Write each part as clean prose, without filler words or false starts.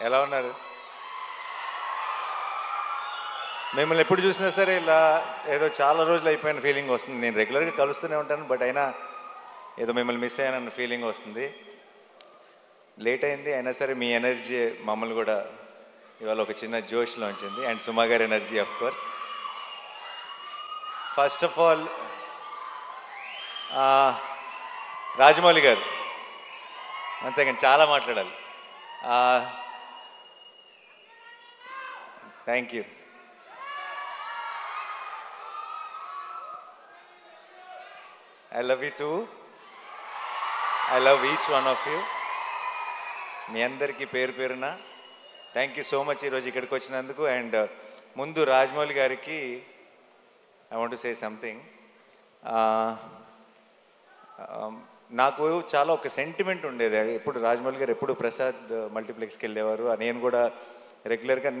ఎలా ఉన్నారు? మిమ్మల్ని ఎప్పుడు చూసినా సరే ఇలా ఏదో చాలా రోజులు అయిపోయిన ఫీలింగ్ వస్తుంది. నేను రెగ్యులర్గా కలుస్తూనే ఉంటాను, బట్ అయినా ఏదో మిమ్మల్ని మిస్ అయ్యానన్న ఫీలింగ్ వస్తుంది. లేట్ అయింది అయినా సరే మీ ఎనర్జీ మమ్మల్ని కూడా ఇవాళ ఒక చిన్న జోష్లో ఉంచింది. అండ్ సుమా గారి energy of course. First of all Rajamouli గారు, 1 సెకండ్, చాలా మాట్లాడాలి. Thank you. I love you too. I love each one of you. మీ అందరికీ పేరు పేరున థ్యాంక్ యూ సో మచ్ ఈరోజు ఇక్కడికి వచ్చినందుకు. అండ్ ముందు రాజమౌళి గారికి I want to say something. నాకు చాలా ఒక సెంటిమెంట్ ఉండేది. ఎప్పుడు రాజమౌళి గారు ఎప్పుడు ప్రసాద్ మల్టీప్లెక్స్కి వెళ్ళేవారు. నేను కూడా రెగ్యులర్గా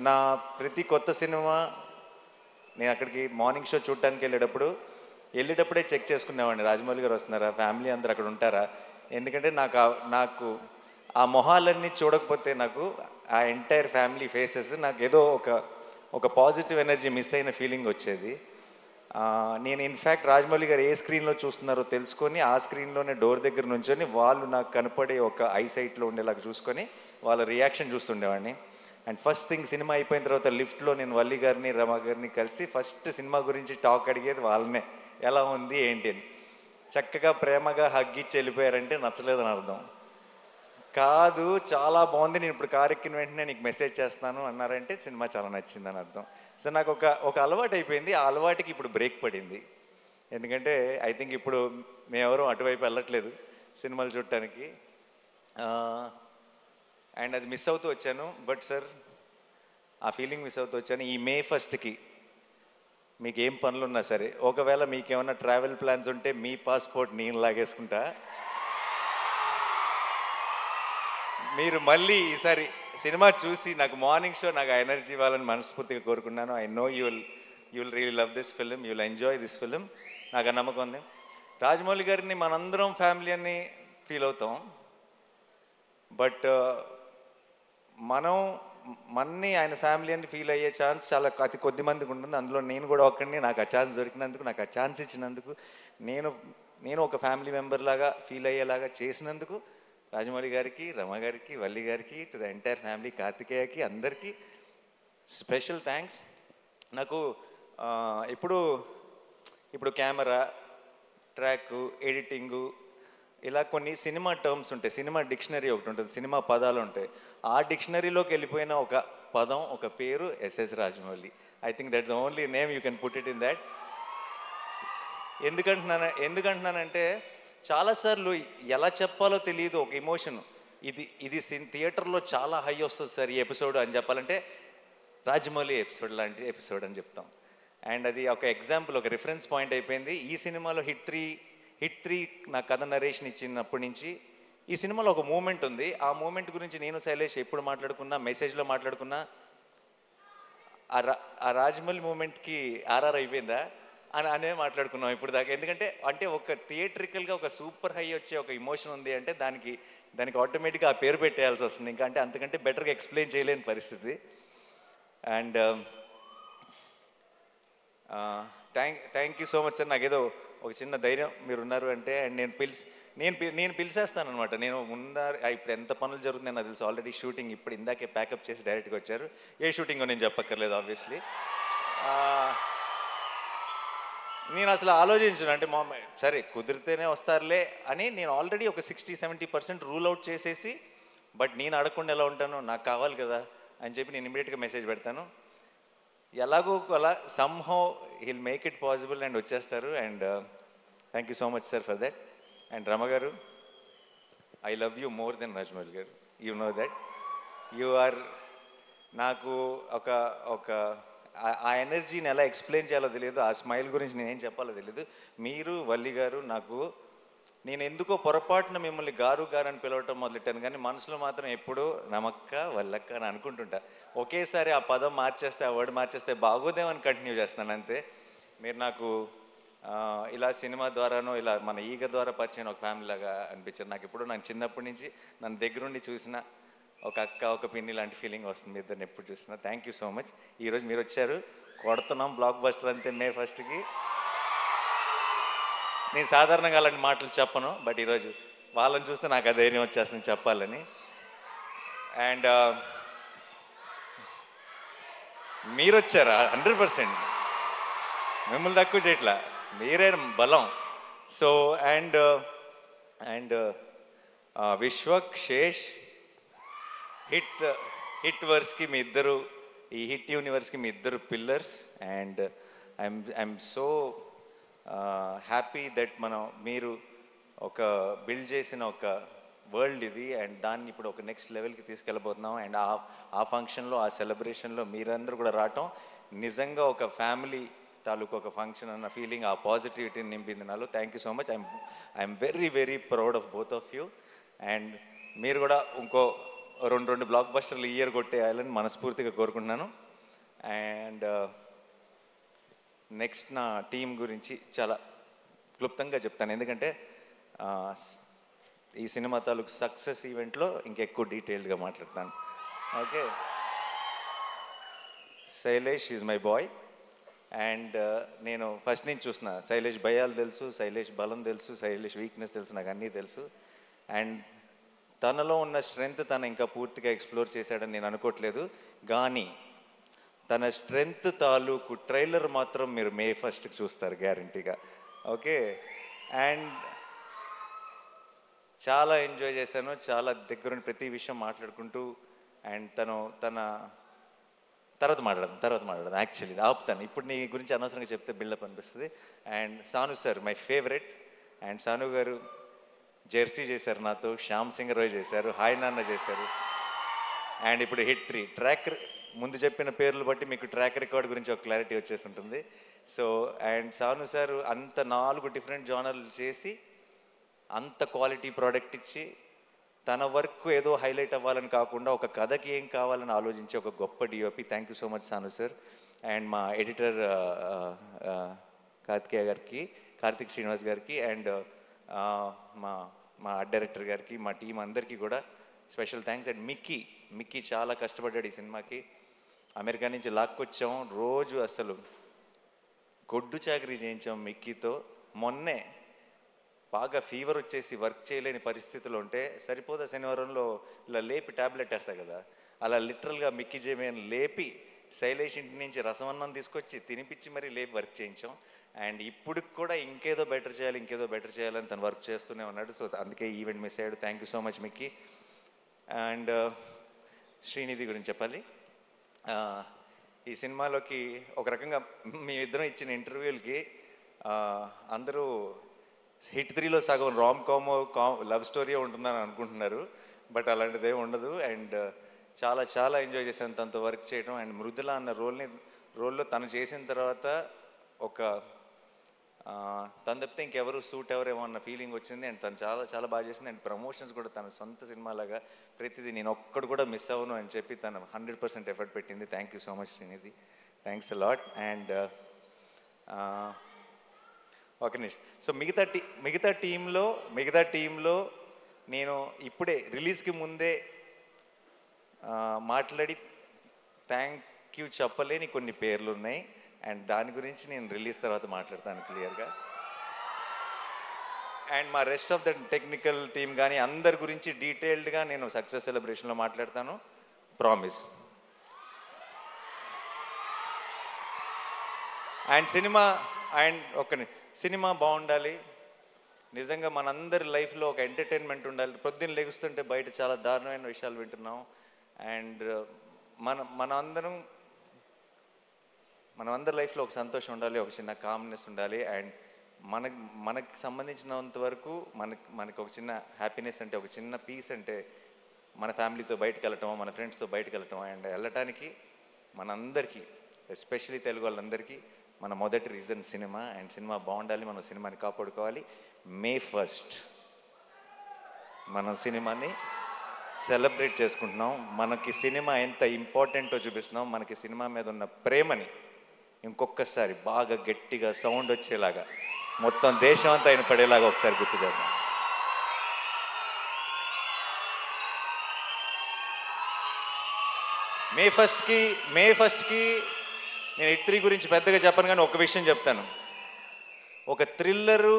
నా ప్రతి కొత్త సినిమా నేను అక్కడికి మార్నింగ్ షో చూడటానికి వెళ్ళేటప్పుడే చెక్ చేసుకునేవాడిని, రాజమౌళి గారు వస్తున్నారా, ఫ్యామిలీ అందరు అక్కడ ఉంటారా. ఎందుకంటే నాకు ఆ మొహాలన్నీ చూడకపోతే నాకు ఆ ఎంటైర్ ఫ్యామిలీ ఫేసెస్ నాకు ఏదో ఒక పాజిటివ్ ఎనర్జీ మిస్ అయిన ఫీలింగ్ వచ్చేది. నేను ఇన్ఫ్యాక్ట్ రాజమౌళి గారు ఏ స్క్రీన్లో చూస్తున్నారో తెలుసుకొని ఆ స్క్రీన్లోనే డోర్ దగ్గర నుంచొని వాళ్ళు నాకు కనపడే ఒక ఐసైట్లో ఉండేలాగా చూసుకొని వాళ్ళ రియాక్షన్ చూస్తుండేవాడిని. అండ్ ఫస్ట్ థింగ్ సినిమా అయిపోయిన తర్వాత లిఫ్ట్లో నేను వల్లి గారిని రమ గారిని కలిసి ఫస్ట్ సినిమా గురించి టాక్ అడిగేది వాళ్ళనే, ఎలా ఉంది ఏంటి అని. చక్కగా ప్రేమగా హగ్గిచ్చి వెళ్ళిపోయారంటే నచ్చలేదని అర్థం కాదు, చాలా బాగుంది, నేను ఇప్పుడు కారు ఎక్కిన వెంటనే నీకు మెసేజ్ చేస్తాను అన్నారంటే సినిమా చాలా నచ్చిందని అర్థం. సో నాకు ఒక అలవాటు అయిపోయింది. ఆ అలవాటుకి ఇప్పుడు బ్రేక్ పడింది. ఎందుకంటే ఐ థింక్ ఇప్పుడు మేమెవరూ అటువైపు వెళ్ళట్లేదు సినిమాలు చూడటానికి. అండ్ అది మిస్ అవుతూ వచ్చాను. బట్ సార్, ఆ ఫీలింగ్ మిస్ అవుతూ వచ్చాను. ఈ May 1st మీకు ఏం పనులున్నా సరే, ఒకవేళ మీకేమన్నా ట్రావెల్ ప్లాన్స్ ఉంటే మీ పాస్పోర్ట్ నేను లాగేసుకుంటా. మీరు మళ్ళీ ఈసారి సినిమా చూసి నాకు మార్నింగ్ షో నాకు ఆ ఎనర్జీ ఇవ్వాలని మనస్ఫూర్తిగా కోరుకున్నాను. I know you will really love this film, you will enjoy this film. నాకు ఆ నమ్మకం ఉంది. రాజమౌళి గారిని మనందరం ఫ్యామిలీ అని ఫీల్ అవుతాం. బట్ మన్ని ఆయన ఫ్యామిలీ అని ఫీల్ అయ్యే ఛాన్స్ చాలా అతి కొద్ది మందికి ఉంటుంది. అందులో నేను కూడా ఒక్కడిని. నాకు ఆ ఛాన్స్ దొరికినందుకు, నాకు ఆ ఛాన్స్ ఇచ్చినందుకు, నేను ఒక ఫ్యామిలీ మెంబర్ లాగా ఫీల్ అయ్యేలాగా చేసినందుకు రాజమౌళి గారికి, రమ గారికి, వల్లి గారికి, టు ద ఎంటైర్ ఫ్యామిలీ, కార్తికేయకి, అందరికీ స్పెషల్ థ్యాంక్స్. నాకు ఇప్పుడు కెమెరా, ట్రాక్, ఎడిటింగు, ఇలా కొన్ని సినిమా టర్మ్స్ ఉంటాయి. సినిమా డిక్షనరీ ఒకటి ఉంటుంది, సినిమా పదాలు ఉంటాయి. ఆ డిక్షనరీలోకి వెళ్ళిపోయిన ఒక పదం, ఒక పేరు S S Rajamouli. I think that's the only name you can put it in that. ఎందుకంటున్నానంటే చాలాసార్లు ఎలా చెప్పాలో తెలియదు ఒక ఎమోషన్. ఇది థియేటర్లో చాలా హై వస్తుంది సార్ ఈ ఎపిసోడ్ అని చెప్పాలంటే రాజమౌళి ఎపిసోడ్ లాంటి ఎపిసోడ్ అని చెప్తాం. అండ్ అది ఒక ఎగ్జాంపుల్, ఒక రిఫరెన్స్ పాయింట్ అయిపోయింది. ఈ సినిమాలో హిట్ త్రీ నా కథ నరేషన్ ఇచ్చినప్పటి నుంచి ఈ సినిమాలో ఒక మూమెంట్ ఉంది. ఆ మూమెంట్ గురించి నేను శైలేష్ ఎప్పుడు మాట్లాడుకున్నా, మెసేజ్లో మాట్లాడుకున్నా, ఆ రాజమౌళి మూమెంట్కి ఆర్ఆర్ అయిపోయిందా అనే మాట్లాడుకున్నాం ఇప్పుడు దాకా. ఎందుకంటే ఒక థియేట్రికల్గా ఒక సూపర్ హై వచ్చే ఒక ఎమోషన్ ఉంది అంటే దానికి ఆటోమేటిక్గా ఆ పేరు పెట్టేయాల్సి వస్తుంది. ఇంకా అంతకంటే బెటర్గా ఎక్స్ప్లెయిన్ చేయలేని పరిస్థితి. And thank you so much sir. నాకేదో ఒక చిన్న ధైర్యం మీరు ఉన్నారు అంటే. అండ్ నేను పిలిచేస్తాను అనమాట. నేను ఇప్పుడు ఎంత పనులు జరుగుతున్నాయి నాకు తెలుసు. ఆల్రెడీ షూటింగ్ ఇప్పుడు ఇందాకే ప్యాకప్ చేసి డైరెక్ట్గా వచ్చారు. ఏ షూటింగో నేను చెప్పక్కర్లేదు ఆబ్వియస్లీ. నేను అసలు ఆలోచించను, అంటే సరే కుదిరితేనే వస్తారులే అని నేను ఆల్రెడీ ఒక 60-70% రూల్ అవుట్ చేసేసి, బట్ నేను అడగకుండా ఎలా ఉంటాను, నాకు కావాలి కదా అని చెప్పి నేను ఇమీడియట్గా మెసేజ్ పెడతాను. ఎలాగో అలా somehow he'll make it possible and వచ్చేస్తారు. And thank you so much sir for that. And Rama గారు, I love you more than Rajamouli గారు. You know that. You are నాకు ఒక ఆ ఎనర్జీని ఎలా ఎక్స్ప్లెయిన్ చేయాలో తెలియదు. ఆ స్మైల్ గురించి నేనేం చెప్పాలో తెలియదు. మీరు, వల్లి గారు, నేను ఎందుకో పొరపాటున మిమ్మల్ని గారు అని పిలవటం మొదలెట్టాను, కానీ మనసులో మాత్రం ఎప్పుడూ నమక్క, వల్లక్క అని అనుకుంటుంటా. ఒకేసారి ఆ పదం మార్చేస్తే, ఆ వర్డ్ మార్చేస్తే బాగోదేమని కంటిన్యూ చేస్తాను అంతే. మీరు నాకు ఇలా సినిమా ద్వారానో ఇలా మన ఈగ ద్వారా పరిచయం ఒక ఫ్యామిలీ లాగా అనిపించారు నాకు. ఇప్పుడు చిన్నప్పటి నుంచి నన్ను దగ్గరుండి చూసిన ఒక అక్క ఒక పిన్ని లాంటి ఫీలింగ్ వస్తుంది ఇద్దరిని ఎప్పుడు చూసినా. Thank you so much. ఈరోజు మీరు వచ్చారు, కొడుతున్నాం బ్లాక్ బస్టర్ అంతే మే 1కి. నేను సాధారణంగా అలాంటి మాటలు చెప్పను, బట్ ఈరోజు వాళ్ళని చూస్తే నాకు ఆ ధైర్యం వచ్చేస్తుంది చెప్పాలని. అండ్ మీరు వచ్చారా? 100%. మిమ్మల్ని తక్కువ చేయట్లా, మీరే బలం. So and Vishwak, Sesh, hit వర్స్కి మీ ఇద్దరు, ఈ హిట్ యూనివర్స్కి మీ ఇద్దరు pillars. And I'm so happy that మీరు ఒక బిల్డ్ చేసిన ఒక వరల్డ్ ఇది, అండ్ దాన్ని ఇప్పుడు ఒక నెక్స్ట్ లెవెల్కి తీసుకెళ్ళబోతున్నాం. అండ్ ఆ ఫంక్షన్లో, ఆ సెలబ్రేషన్లో మీరందరూ కూడా రావటం నిజంగా ఒక ఫ్యామిలీ తాలూకు ఒక ఫంక్షన్ అన్న ఫీలింగ్, ఆ పాజిటివిటీని నింపింది నాలో. Thank you so much. I'm very very proud of both of you. And మీరు కూడా ఇంకో రెండు బ్లాక్ బస్టర్లు ఇయర్ కొట్టేయాలని మనస్ఫూర్తిగా కోరుకుంటున్నాను. అండ్ నెక్స్ట్ నా టీం గురించి చాలా క్లుప్తంగా చెప్తాను, ఎందుకంటే ఈ సినిమా తాలూకు సక్సెస్ ఈవెంట్లో ఇంకెక్కువ డీటెయిల్డ్గా మాట్లాడతాను. Okay. Shailesh is my boy. And నేను ఫస్ట్ నుంచి చూసిన శైలేష్ భయాలు తెలుసు, శైలేష్ బలం తెలుసు, శైలేష్ వీక్నెస్ తెలుసు, నాకు అన్నీ తెలుసు. అండ్ తనలో ఉన్న స్ట్రెంగ్త్ తను ఇంకా పూర్తిగా ఎక్స్ప్లోర్ చేశాడని నేను అనుకోవట్లేదు, కానీ తన స్ట్రెంగ్త్ తాలూకు ట్రైలర్ మాత్రం మీరు మే 1కి చూస్తారు గ్యారంటీగా. ఓకే. అండ్ చాలా ఎంజాయ్ చేశాను, చాలా దగ్గరుండి ప్రతి విషయం మాట్లాడుకుంటూ. అండ్ తన తర్వాత మాట్లాడదాం యాక్చువల్లీ ఆపుతాను, ఇప్పుడు నీ గురించి అనవసరంగా చెప్తే బిల్డప్ అనిపిస్తుంది. And Sanu sir my favourite. And Sanu గారు జెర్సీ చేశారు నాతో, శ్యామ్ సింగ్ రాయ్ చేశారు, హాయ్ నాన్న చేశారు. అండ్ ఇప్పుడు హిట్ 3 ట్రాక్, ముందు చెప్పిన పేర్లు బట్టి మీకు ట్రాక్ రికార్డ్ గురించి ఒక క్లారిటీ వచ్చేసి ఉంటుంది. సో అండ్ సాను సార్ అంత 4 డిఫరెంట్ జానర్లు చేసి అంత క్వాలిటీ ప్రోడక్ట్ ఇచ్చి తన వర్క్ ఏదో హైలైట్ అవ్వాలని కాకుండా ఒక కథకి ఏం కావాలని ఆలోచించే ఒక గొప్ప DOP. Thank you so much Sanu sir. And మా ఎడిటర్ కార్తిక్ శ్రీనివాస్ గారికి, అండ్ మా డైరెక్టర్ గారికి, మా టీం అందరికీ కూడా స్పెషల్ థ్యాంక్స్. అండ్ మిక్కీ చాలా కష్టపడ్డాడు ఈ సినిమాకి. అమెరికా నుంచి లాక్కొచ్చాం, రోజు అసలు గొడ్డు చాకరీ చేయించాం మిక్కీతో. మొన్నే బాగా ఫీవర్ వచ్చేసి వర్క్ చేయలేని పరిస్థితులు ఉంటే సరిపోదా శనివారంలో ఇలా లేపి ట్యాబ్లెట్ వేస్తాయి కదా, అలా లిటరల్గా మిక్కీ జేమేని లేపి శైలేష్ ఇంటి నుంచి రసమన్నం తీసుకొచ్చి తినిపించి మరీ లేపి వర్క్ చేయించాం. అండ్ ఇప్పుడు కూడా ఇంకేదో బెటర్ చేయాలని తను వర్క్ చేస్తూనే ఉన్నాడు. సో అందుకే ఈవెంట్ మిస్ అయ్యాడు. Thank you so much Mickey. And Srinidhi గురించి చెప్పాలి. ఈ సినిమాలోకి ఒక రకంగా మేమిద్దరం ఇచ్చిన ఇంటర్వ్యూలకి అందరూ హిట్ 3లో సగం రామ్ కామ్ లవ్ స్టోరీ ఉంటుందని అనుకుంటున్నారు, బట్ అలాంటిదే ఉండదు. అండ్ చాలా ఎంజాయ్ చేశాను తనతో వర్క్ చేయడం. అండ్ మృదుల అన్న రోల్లో తను చేసిన తర్వాత ఒక తను తప్పితే ఇంకెవరు సూట్ ఎవరేమో అన్న ఫీలింగ్ వచ్చింది. అండ్ తను చాలా బాగా చేసింది. అండ్ ప్రమోషన్స్ కూడా తన సొంత సినిమాలాగా ప్రతిదీ నేను ఒక్కడు కూడా మిస్ అవ్వను అని చెప్పి తను 100% ఎఫర్ట్ పెట్టింది. Thank you so much Srinidhi, thanks a lot. And ఒక నిమిషం. సో మిగతా టీంలో నేను ఇప్పుడే రిలీజ్కి ముందే మాట్లాడి థ్యాంక్ యూ చెప్పలేని కొన్ని పేర్లు ఉన్నాయి. అండ్ దాని గురించి నేను రిలీజ్ తర్వాత మాట్లాడతాను క్లియర్గా. అండ్ మా rest of the technical team కానీ అందరి గురించి డీటెయిల్డ్గా నేను సక్సెస్ సెలబ్రేషన్లో మాట్లాడతాను, ప్రామిస్. అండ్ సినిమా బాగుండాలి, నిజంగా మనందరి లైఫ్లో ఒక ఎంటర్టైన్మెంట్ ఉండాలి. పొద్దున్న లెగుస్తుంటే బయట చాలా దారుణమైన విషయాలు వింటున్నాం. అండ్ మనమందరి లైఫ్లో ఒక సంతోషం ఉండాలి, ఒక చిన్న కామ్నెస్ ఉండాలి. అండ్ మనకి సంబంధించినంత వరకు మనకి ఒక చిన్న హ్యాపీనెస్ అంటే, ఒక చిన్న పీస్ అంటే మన ఫ్యామిలీతో బయటకు వెళ్ళటం, మన ఫ్రెండ్స్తో బయటకు వెళ్ళటం. అండ్ వెళ్ళటానికి మనందరికీ, ఎస్పెషలీ తెలుగు వాళ్ళందరికీ మన మొదటి రీజన్ సినిమా. అండ్ సినిమా బాగుండాలి, మనం సినిమాని కాపాడుకోవాలి. మే 1 మనం సినిమాని సెలబ్రేట్ చేసుకుంటున్నాం. మనకి సినిమా ఎంత ఇంపార్టెంటో చూపిస్తున్నాం. మనకి సినిమా మీద ఉన్న ప్రేమని ఇంకొకసారి బాగా గట్టిగా సౌండ్ వచ్చేలాగా మొత్తం దేశం అంతా వినపడేలాగా ఒకసారి గుర్తు చేద్దాం. మే ఫస్ట్కి నేను హిట్ 3 గురించి పెద్దగా చెప్పను, కానీ ఒక విషయం చెప్తాను. ఒక థ్రిల్లరు,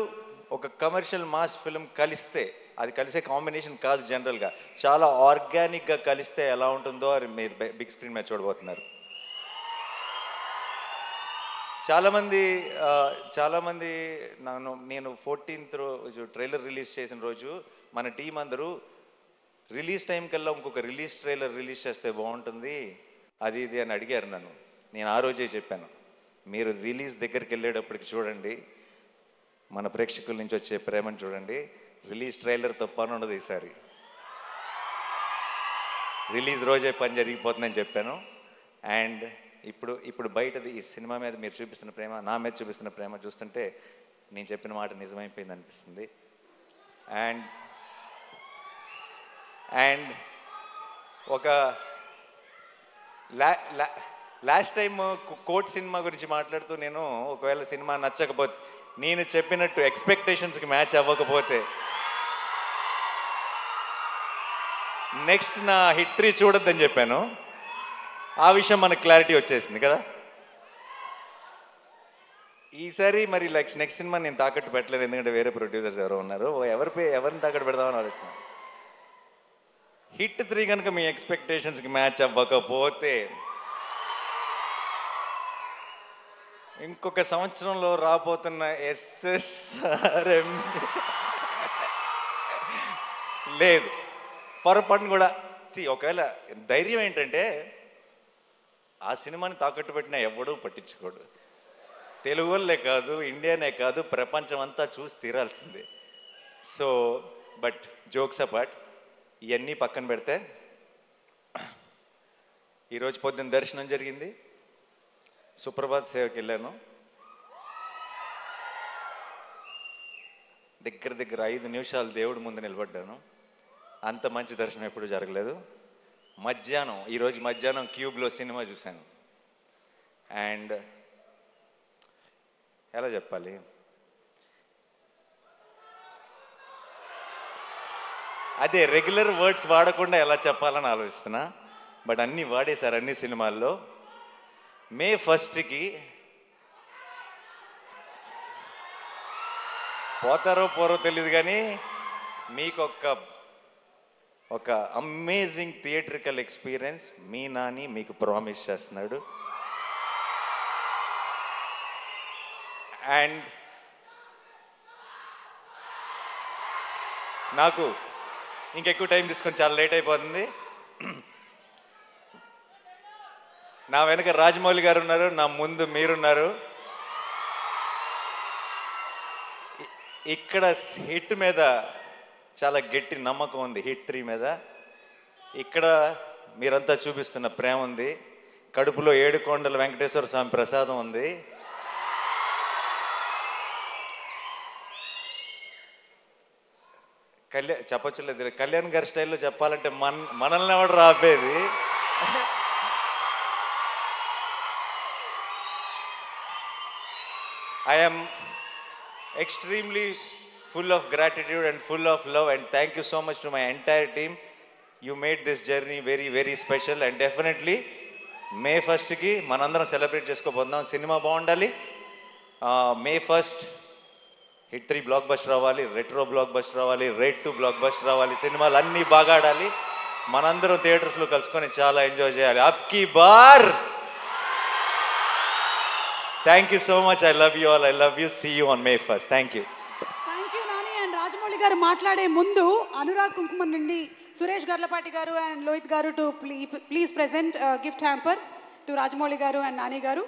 ఒక కమర్షియల్ మాస్ ఫిల్మ్ కలిస్తే, అది కలిసే కాంబినేషన్ కాదు జనరల్గా, చాలా ఆర్గానిక్గా కలిస్తే ఎలా ఉంటుందో అది మీరు బిగ్ స్క్రీన్ మీద చూడబోతున్నారు. చాలామంది నేను 14th రోజు ట్రైలర్ రిలీజ్ చేసిన రోజు మన టీం అందరూ రిలీజ్ టైం కల్లా ఇంకొక ట్రైలర్ రిలీజ్ చేస్తే బాగుంటుంది అది ఇది అని అడిగారు నన్ను. నేను ఆ రోజే చెప్పాను, మీరు రిలీజ్ దగ్గరికి వెళ్ళేటప్పటికి చూడండి, మన ప్రేక్షకుల నుంచి వచ్చే ప్రేమను చూడండి, రిలీజ్ ట్రైలర్తో పని ఉండదు ఈసారి, రిలీజ్ రోజే పని జరిగిపోతుందని చెప్పాను. అండ్ ఇప్పుడు బయటది ఈ సినిమా మీద మీరు చూపిస్తున్న ప్రేమ, నా మీద చూపిస్తున్న ప్రేమ చూస్తుంటే నేను చెప్పిన మాట నిజమైపోయింది అనిపిస్తుంది. అండ్ ఒక లాస్ట్ టైం కోర్ట్ సినిమా గురించి మాట్లాడుతూ నేను ఒకవేళ సినిమా నచ్చకపోతే, నేను చెప్పినట్టు ఎక్స్పెక్టేషన్స్కి మ్యాచ్ అవ్వకపోతే నెక్స్ట్ నా హిట్ 3 చూడొద్దని చెప్పాను. ఆ విషయం మనకు క్లారిటీ వచ్చేసింది కదా. ఈసారి మరి నెక్స్ట్ సినిమా నేను తాకట్టు పెట్టలేదు, ఎందుకంటే వేరే ప్రొడ్యూసర్స్ ఎవరో ఉన్నారు, ఎవరిని తాకట్టు పెడదామని ఆలోచిస్తున్నాను. హిట్ 3 కనుక మీ ఎక్స్పెక్టేషన్స్కి మ్యాచ్ అవ్వకపోతే ఇంకొక సంవత్సరంలో రాబోతున్న SSRM లేదు, పొరపాటును కూడా. ఒకవేళ ధైర్యం ఏంటంటే ఆ సినిమాని తాకట్టు పెట్టినా ఎవడూ పట్టించుకోడు, తెలుగు వాళ్ళే కాదు, ఇండియానే కాదు, ప్రపంచం అంతా చూసి తీరాల్సిందే. సో బట్ జోక్స్ అపార్ట్, ఇవన్నీ పక్కన పెడితే ఈరోజు పొద్దున్న దర్శనం జరిగింది, సుప్రభాత్ సేవకి వెళ్ళాను, దగ్గర 5 నిమిషాలు దేవుడి ముందు నిలబడ్డాను. అంత మంచి దర్శనం ఎప్పుడు జరగలేదు. ఈరోజు మధ్యాహ్నం క్యూబ్లో సినిమా చూశాను. అండ్ ఎలా చెప్పాలి, అదే రెగ్యులర్ వర్డ్స్ వాడకుండా ఎలా చెప్పాలని ఆలోచిస్తున్నా, బట్ అన్నీ వాడేశారు అన్ని సినిమాల్లో. మే 1కి పోతారో పోరో తెలియదు, కానీ మీకు ఒక అమేజింగ్ థియేట్రికల్ ఎక్స్పీరియన్స్ మీ నాని మీకు ప్రామిస్ చేస్తున్నాడు. అండ్ నాకు ఇంకెక్కువ టైం తీసుకొని చాలా లేట్ అయిపోతుంది. నా వెనక రాజమౌళి గారు ఉన్నారు, నా ముందు మీరున్నారు. ఇక్కడ హిట్ మీద చాలా గట్టి నమ్మకం ఉంది, హిట్ 3 మీద. ఇక్కడ మీరంతా చూపిస్తున్న ప్రేమ ఉంది, కడుపులో 7 కొండల వెంకటేశ్వర స్వామి ప్రసాదం ఉంది. చెప్పొచ్చులేదు, కళ్యాణ్ గారి స్టైల్లో చెప్పాలంటే మనల్ని ఎవడు రాపేది. I am extremely full of gratitude and full of love, and thank you so much to my entire team. You made this journey very, very special, and definitely May 1కి మనందరం సెలబ్రేట్ చేసుకోబోతున్నాం. సినిమా బాగుండాలి. May 1st hit 3 block buster రావాలి, retro block buster రావాలి, rate 2 block buster రావాలి, సినిమాలు అన్నీ బాగా ఆడాలి, మనందరం థియేటర్స్లో కలుసుకొని చాలా ఎంజాయ్ చేయాలి. అబ్కి bar. Thank you so much. I love you all. I love you. See you on May 1st. Thank you. Thank you, Nani. And Rajamoli garu మాట్లాడే ముందు అనురాగ్ కుంకుమం నుండి సురేష్ గర్లపాటి గారు and లోహిత్ గారు to please present a gift hamper to Rajamoli garu and Nani garu.